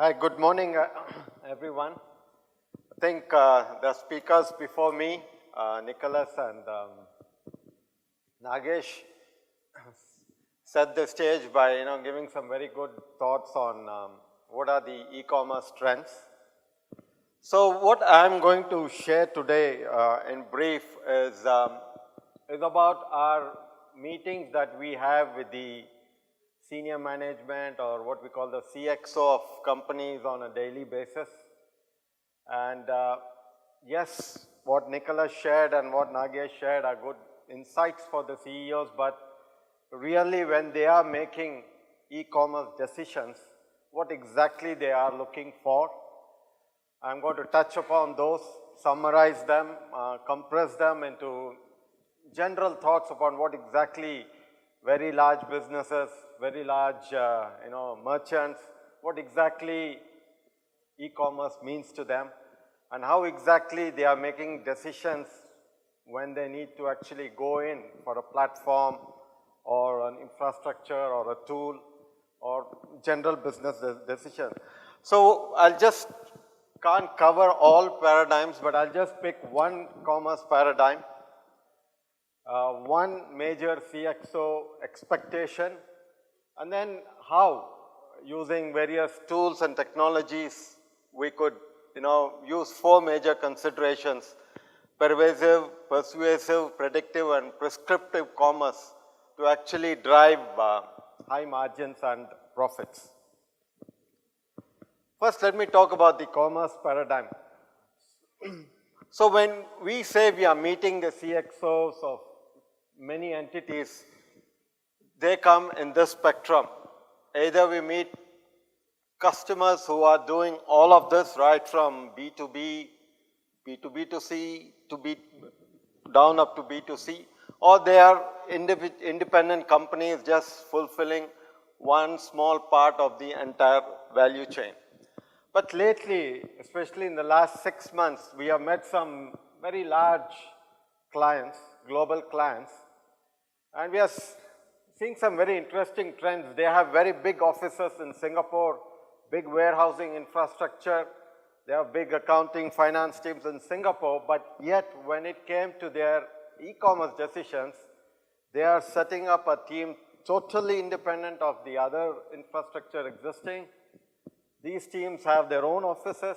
Hi, good morning, everyone. I think the speakers before me, Nicholas and Nagesh, set the stage by giving some very good thoughts on what are the e-commerce trends. So what I'm going to share today in brief is about our meetings that we have with the senior management or what we call the CXO of companies on a daily basis. And yes, what Nicholas shared and what Nagesh shared are good insights for the CEOs, but really when they are making e-commerce decisions, what exactly they are looking for. I'm going to touch upon those, summarize them, compress them into general thoughts upon what exactly very large businesses, very large merchants, what exactly e-commerce means to them and how exactly they are making decisions when they need to actually go in for a platform or an infrastructure or a tool or general business decision. So I'll just can't cover all paradigms, but I'll just pick one commerce paradigm. One major CXO expectation, and then how, using various tools and technologies, we could use four major considerations: pervasive, persuasive, predictive, and prescriptive commerce to actually drive high margins and profits. First, let me talk about the commerce paradigm. So when we say we are meeting the CXOs of many entities, they come in this spectrum. Either we meet customers who are doing all of this, right from B2B, B2B2C, down up to B2C, or they are independent companies just fulfilling one small part of the entire value chain. But lately, especially in the last 6 months, we have met some very large clients, global clients, and we are seeing some very interesting trends. They have very big offices in Singapore, big warehousing infrastructure, they have big accounting, finance teams in Singapore, but yet when it came to their e-commerce decisions, they are setting up a team totally independent of the other infrastructure existing. These teams have their own offices,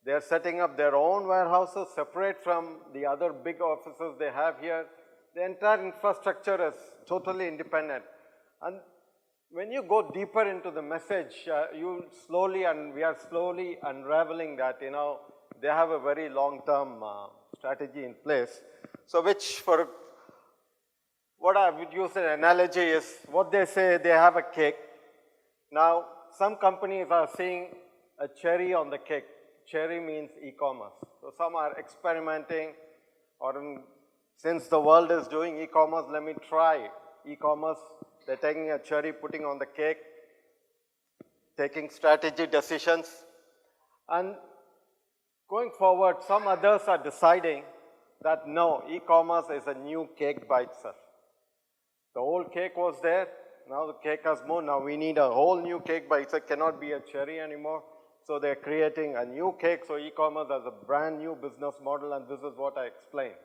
they are setting up their own warehouses separate from the other big offices they have here. The entire infrastructure is totally independent. And when you go deeper into the message, you slowly, and we are slowly unraveling that, they have a very long-term strategy in place. So which, for what I would use an analogy is, what they say, they have a cake. Now, some companies are seeing a cherry on the cake. Cherry means e-commerce. So some are experimenting, or since the world is doing e-commerce, let me try e-commerce. They're taking a cherry, putting on the cake, taking strategy decisions. And going forward, some others are deciding that no, e-commerce is a new cake by itself. The old cake was there, now the cake has moved, now we need a whole new cake by itself, cannot be a cherry anymore. So they're creating a new cake, so e-commerce has a brand new business model, and this is what I explained.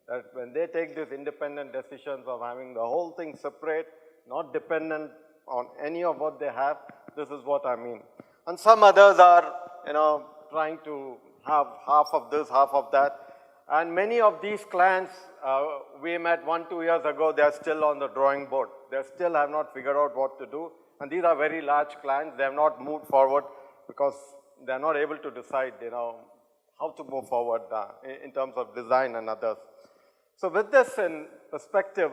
That when they take these independent decisions of having the whole thing separate, not dependent on any of what they have, this is what I mean. And some others are, trying to have half of this, half of that. And many of these clients, we met 1-2 years ago, they are still on the drawing board. They still have not figured out what to do. And these are very large clients. They have not moved forward because they are not able to decide, how to move forward in terms of design and others. So with this in perspective,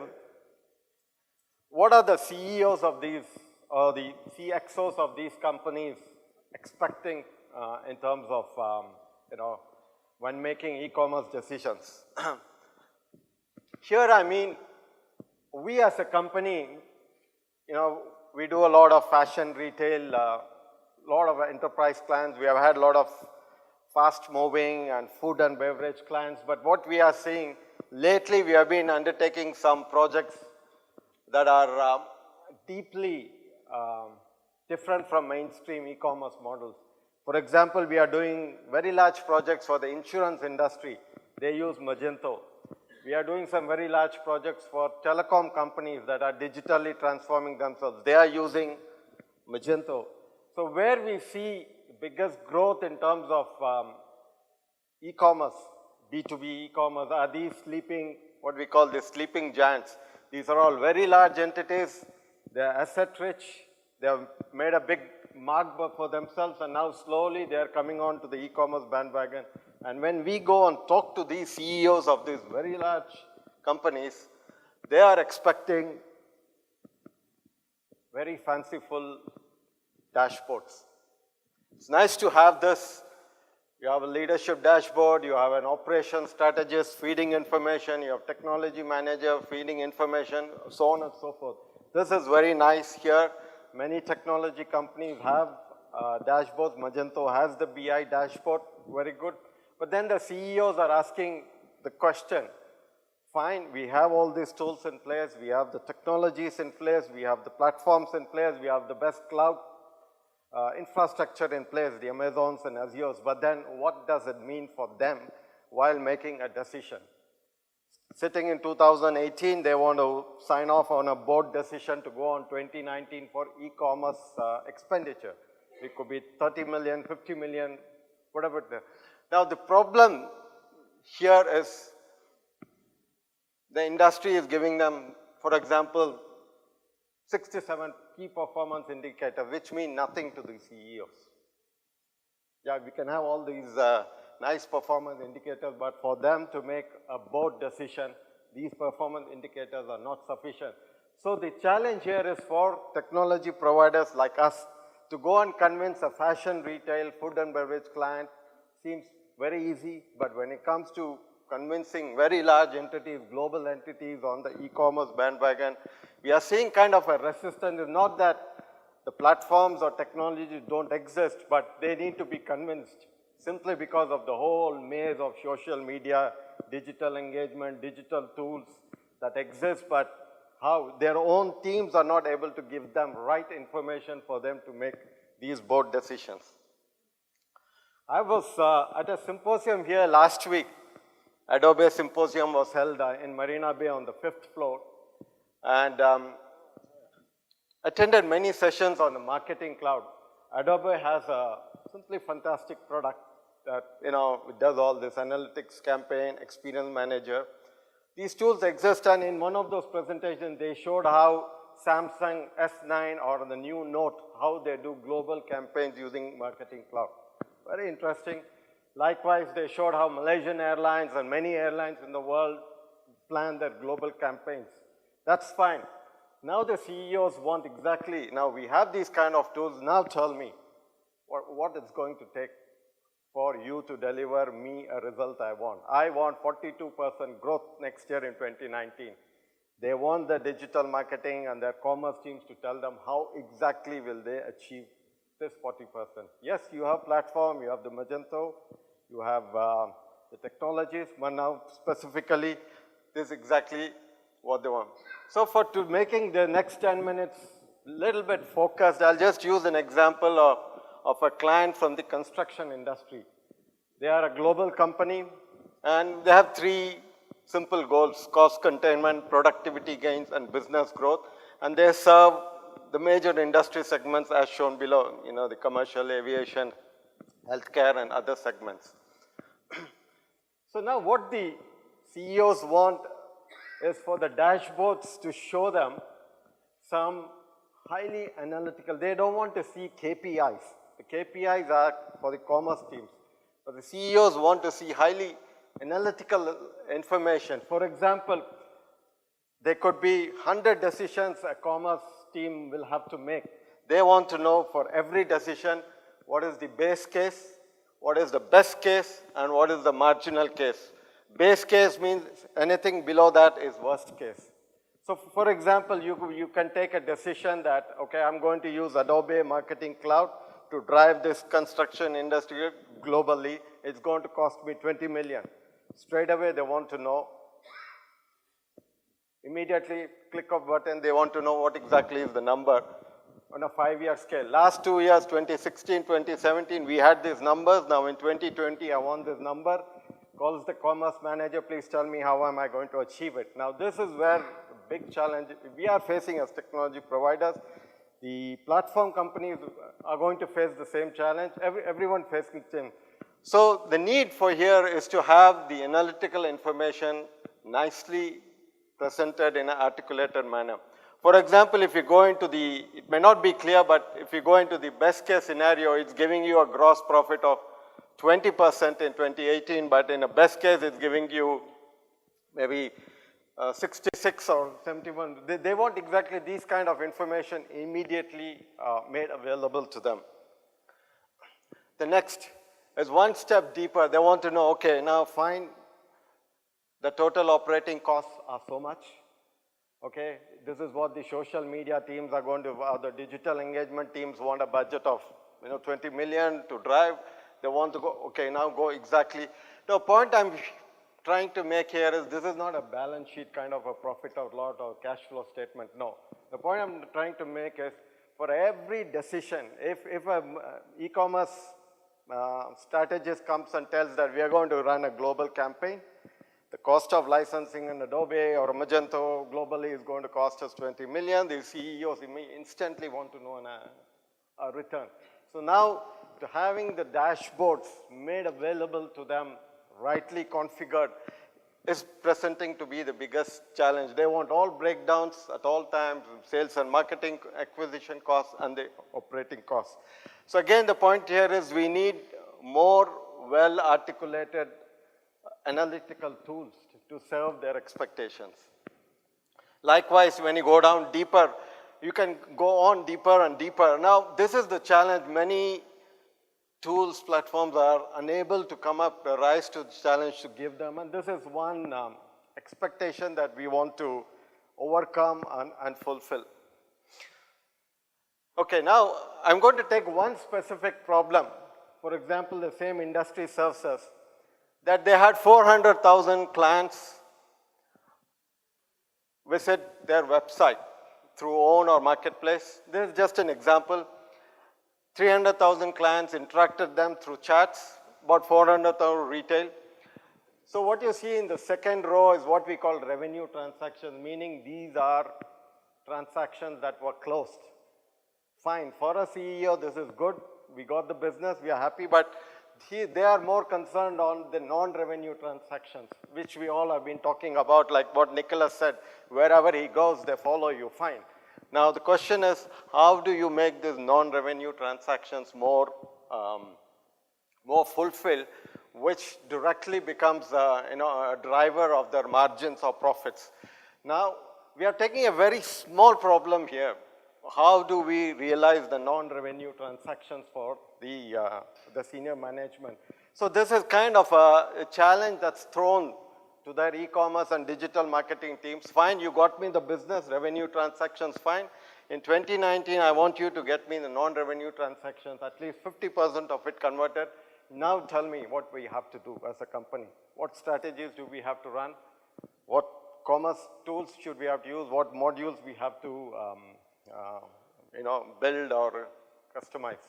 what are the CEOs of these, or the CXOs of these companies expecting in terms of, when making e-commerce decisions? Here, I mean, we as a company, we do a lot of fashion retail, a lot of enterprise clients. We have had a lot of fast-moving and food and beverage clients. But what we are seeing, lately we have been undertaking some projects that are deeply different from mainstream e-commerce models. For example, we are doing very large projects for the insurance industry. They use Magento. We are doing some very large projects for telecom companies that are digitally transforming themselves. They are using Magento. So where we see biggest growth in terms of e-commerce, B2B e-commerce, are these sleeping, what we call the sleeping giants. These are all very large entities. They are asset rich. They have made a big mark for themselves, and now slowly they are coming on to the e-commerce bandwagon. And when we go and talk to these CEOs of these very large companies, they are expecting very fanciful dashboards. It's nice to have this. You have a leadership dashboard, you have an operations strategist feeding information, you have technology manager feeding information, so on and so forth. This is very nice here. Many technology companies have dashboards. Magento has the BI dashboard, very good. But then the CEOs are asking the question, fine, we have all these tools in place, we have the technologies in place, we have the platforms in place, we have the best cloud infrastructure in place, the Amazons and Azures, but then what does it mean for them while making a decision? Sitting in 2018, they want to sign off on a board decision to go on 2019 for e-commerce expenditure. It could be 30 million, 50 million, whatever it is. Now the problem here is the industry is giving them, for example, 67 key performance indicators, which mean nothing to the CEOs. Yeah, we can have all these nice performance indicators, but for them to make a board decision, these performance indicators are not sufficient. So the challenge here is for technology providers like us to go and convince a fashion retail, food and beverage client seems very easy, but when it comes to convincing very large entities, global entities on the e-commerce bandwagon, we are seeing kind of a resistance. It's not that the platforms or technologies don't exist, but they need to be convinced simply because of the whole maze of social media, digital engagement, digital tools that exist, but how their own teams are not able to give them right information for them to make these board decisions. I was at a symposium here last week. Adobe Symposium was held in Marina Bay on the 5th floor, and attended many sessions on the marketing cloud. Adobe has a simply fantastic product that, it does all this analytics, campaign, experience manager. These tools exist, and in one of those presentations, they showed how Samsung S9 or the new Note, how they do global campaigns using marketing cloud. Very interesting. Likewise, they showed how Malaysian Airlines and many airlines in the world plan their global campaigns. That's fine. Now the CEOs want exactly, now we have these kind of tools, now tell me what it's going to take for you to deliver me a result I want. I want 42% growth next year in 2019. They want the digital marketing and their commerce teams to tell them how exactly will they achieve this 40%. Yes, you have platform, you have the Magento, you have the technologies, but now specifically, this is exactly what they want. So for making the next 10 minutes a little bit focused, I'll just use an example of a client from the construction industry. They are a global company, and they have 3 simple goals: cost containment, productivity gains, and business growth. And they serve the major industry segments as shown below, the commercial, aviation, healthcare, and other segments. So now what the CEOs want is for the dashboards to show them some highly analytical. They don't want to see KPIs. The KPIs are for the commerce teams. But the CEOs want to see highly analytical information. For example, there could be 100 decisions a commerce team will have to make. They want to know for every decision what is the base case, what is the best case, and what is the marginal case. Base case means anything below that is worst case. So for example, you can take a decision that, okay, I'm going to use Adobe Marketing Cloud to drive this construction industry globally. It's going to cost me 20 million. Straight away, they want to know. Immediately, click of button, they want to know what exactly is the number. on a 5-year scale. Last 2 years, 2016, 2017, we had these numbers. Now in 2020, I want this number. Calls the commerce manager, please tell me how am I going to achieve it. Now this is where the big challenge we are facing as technology providers. The platform companies are going to face the same challenge. Everyone facing the same. So the need for here is to have the analytical information nicely presented in an articulated manner. For example, if you go into the, it may not be clear, but if you go into the best case scenario, it's giving you a gross profit of 20% in 2018, but in a best case, it's giving you maybe 66 or 71. They want exactly these kind of information immediately made available to them. The next is one step deeper. They want to know, okay, now fine, the total operating costs are so much. Okay, this is what the social media teams are going to, the digital engagement teams want a budget of 20 million to drive. They want to go, okay, now go exactly. The point I'm trying to make here is this is not a balance sheet kind of a profit or loss or cash flow statement, no. The point I'm trying to make is for every decision, if an e-commerce strategist comes and tells that we are going to run a global campaign, the cost of licensing in Adobe or Magento globally is going to cost us 20 million. The CEOs instantly want to know a return. So now, to having the dashboards made available to them, rightly configured, is presenting to be the biggest challenge. They want all breakdowns at all times, sales and marketing, acquisition costs, and the operating costs. So again, the point here is we need more well-articulated analytical tools to serve their expectations. Likewise, when you go down deeper, you can go on deeper and deeper. Now, this is the challenge. Many tools, platforms are unable to come up, rise to the challenge to give them. And this is one expectation that we want to overcome and fulfill. Okay, now I'm going to take one specific problem. For example, the same industry serves us. That they had 400,000 clients visit their website through own or marketplace. This is just an example. 300,000 clients interacted them through chats, about 400,000 retail. So what you see in the second row is what we call revenue transactions, meaning these are transactions that were closed. Fine, for a CEO, this is good. We got the business, we are happy, but they are more concerned on the non-revenue transactions, which we all have been talking about, like what Nicholas said, wherever he goes, they follow you, fine. Now the question is, how do you make these non-revenue transactions more fulfilled, which directly becomes a driver of their margins or profits? Now, we are taking a very small problem here. How do we realize the non-revenue transactions for the senior management? So this is kind of a challenge that's thrown to their e-commerce and digital marketing teams. Fine, you got me the business, revenue transactions, fine. In 2019, I want you to get me the non-revenue transactions, at least 50% of it converted. Now tell me what we have to do as a company. What strategies do we have to run? What commerce tools should we have to use? What modules we have to build or customize?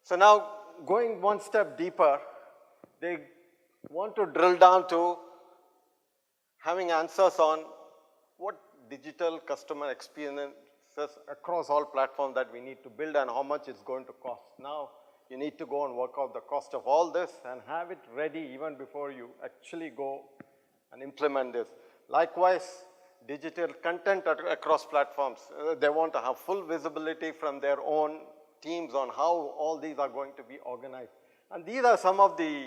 So now, going one step deeper, they want to drill down to having answers on what digital customer experiences across all platforms that we need to build and how much it's going to cost. Now, you need to go and work out the cost of all this and have it ready even before you actually go and implement this. Likewise, digital content across platforms. They want to have full visibility from their own teams on how all these are going to be organized. And these are some of the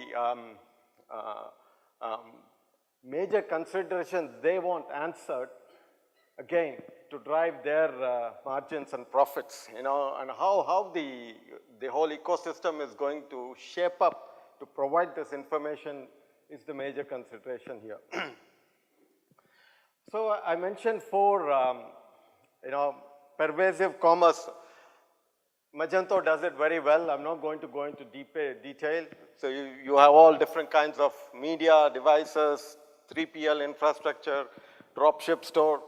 major considerations they want answered, again, to drive their margins and profits, and how the whole ecosystem is going to shape up to provide this information is the major consideration here. So I mentioned four, pervasive commerce. Magento does it very well. I'm not going to go into detail. So you have all different kinds of media, devices, 3PL infrastructure, dropship store,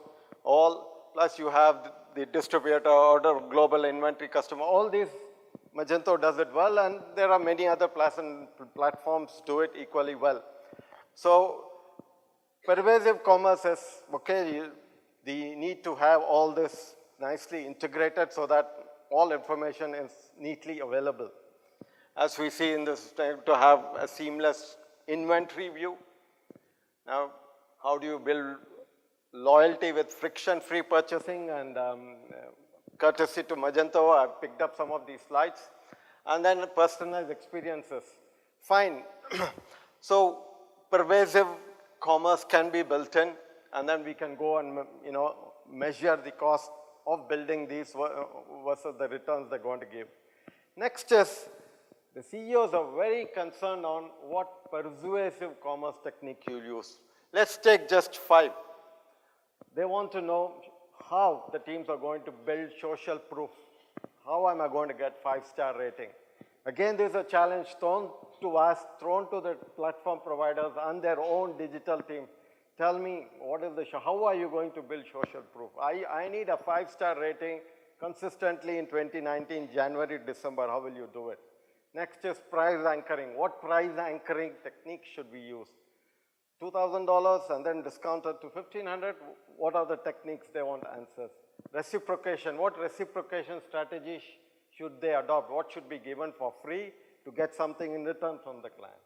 all. Plus you have the distributor order global inventory customer, all these Magento does it well, and there are many other platforms do it equally well. So pervasive commerce is, okay, the need to have all this nicely integrated so that all information is neatly available. As we see in this, to have a seamless inventory view. Now, how do you build loyalty with friction-free purchasing? And courtesy to Magento, I've picked up some of these slides. And then personalized experiences. Fine. So pervasive commerce can be built in, and then we can go and measure the cost of building these versus the returns they're going to give. Next is, the CEOs are very concerned on what persuasive commerce technique you use. Let's take just 5. They want to know how the teams are going to build social proof. How am I going to get 5-star rating? Again, there's a challenge thrown to us, thrown to the platform providers and their own digital team. Tell me, what is how are you going to build social proof? I need a 5-star rating consistently in 2019, January, December. How will you do it? Next is price anchoring. What price anchoring technique should we use? $2,000 and then discounted to $1,500. What are the techniques they want answers? Reciprocation. What reciprocation strategy should they adopt? What should be given for free to get something in return from the client?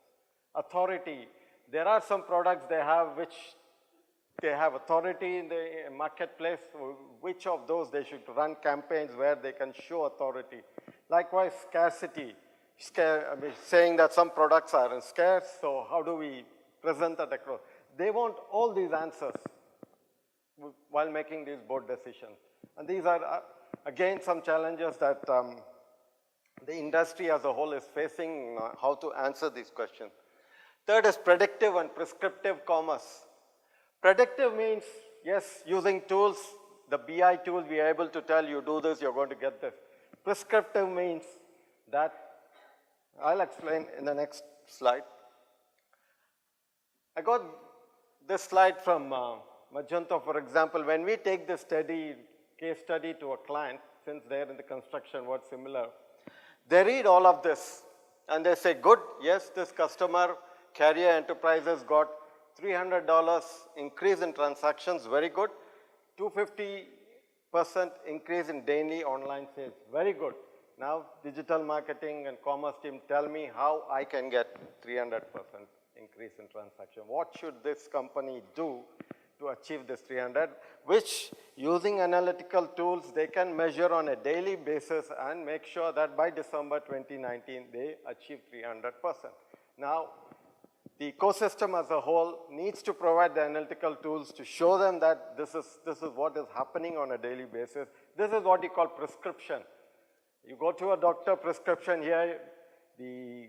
Authority. There are some products they have which they have authority in the marketplace. Which of those they should run campaigns where they can show authority? Likewise, scarcity. Saying that some products are scarce, so how do we present that across? They want all these answers while making these board decisions. And these are, again, some challenges that the industry as a whole is facing, how to answer these questions. Third is predictive and prescriptive commerce. Predictive means, yes, using tools, the BI tools, we are able to tell you do this, you're going to get this. Prescriptive means that, I'll explain in the next slide. I got this slide from Magento, for example. When we take this case study to a client, since they're in the construction, what's similar, they read all of this and they say, good, yes, this customer, Carrier Enterprises got $300 increase in transactions, very good. 250% increase in daily online sales, very good. Now, digital marketing and commerce team, tell me how I can get 300% increase in transaction. What should this company do to achieve this 300, which using analytical tools, they can measure on a daily basis and make sure that by December 2019, they achieve 300%. Now, the ecosystem as a whole needs to provide the analytical tools to show them that this is what is happening on a daily basis. This is what you call prescription. You go to a doctor, prescription here, the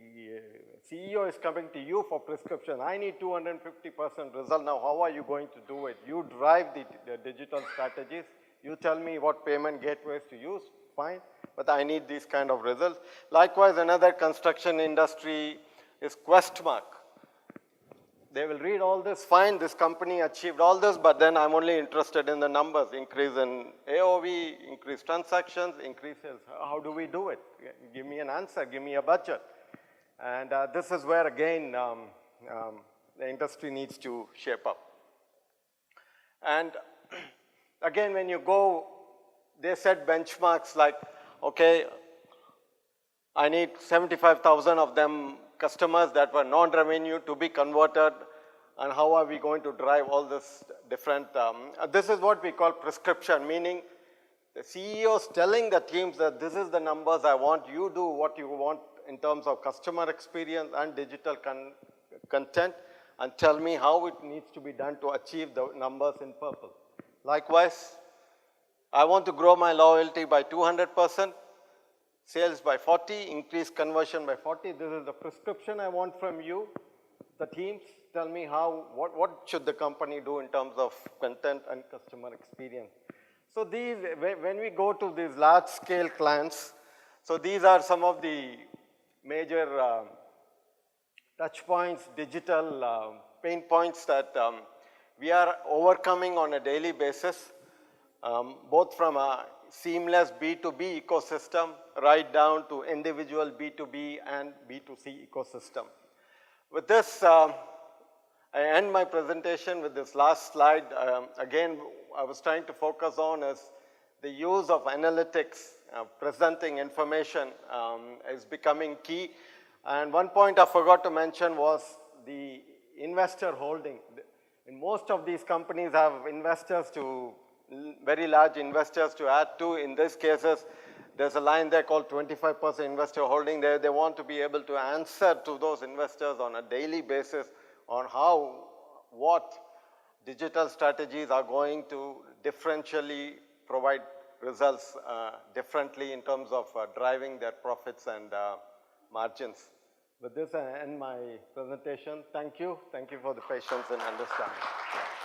CEO is coming to you for prescription. I need 250% result. Now, how are you going to do it? You drive the digital strategies. You tell me what payment gateways to use, fine, but I need these kind of results. Likewise, another construction industry is Questmark. They will read all this, fine, this company achieved all this, but then I'm only interested in the numbers, increase in AOV, increase transactions, increase sales. How do we do it? Give me an answer, give me a budget. And this is where, again, the industry needs to shape up. And again, when you go, they set benchmarks like, okay, I need 75,000 of them customers that were non-revenue to be converted, and how are we going to drive all this different, this is what we call prescription, meaning the CEOs telling the teams that this is the numbers I want, you do what you want in terms of customer experience and digital content, and tell me how it needs to be done to achieve the numbers in purple. Likewise, I want to grow my loyalty by 200%, sales by 40, increase conversion by 40. This is the prescription I want from you. The teams tell me what should the company do in terms of content and customer experience. So these, when we go to these large scale clients, so these are some of the major touch points, digital pain points that we are overcoming on a daily basis, both from a seamless B2B ecosystem right down to individual B2B and B2C ecosystem. With this, I end my presentation with this last slide. Again, I was trying to focus on is the use of analytics, presenting information is becoming key. And one point I forgot to mention was the investor holding. In most of these companies have investors to, very large investors to add to. In these cases, there's a line there called 25% investor holding. They want to be able to answer to those investors on a daily basis on how, what digital strategies are going to differentially provide results differently in terms of driving their profits and margins. With this, I end my presentation. Thank you. Thank you for the patience and understanding. Yeah.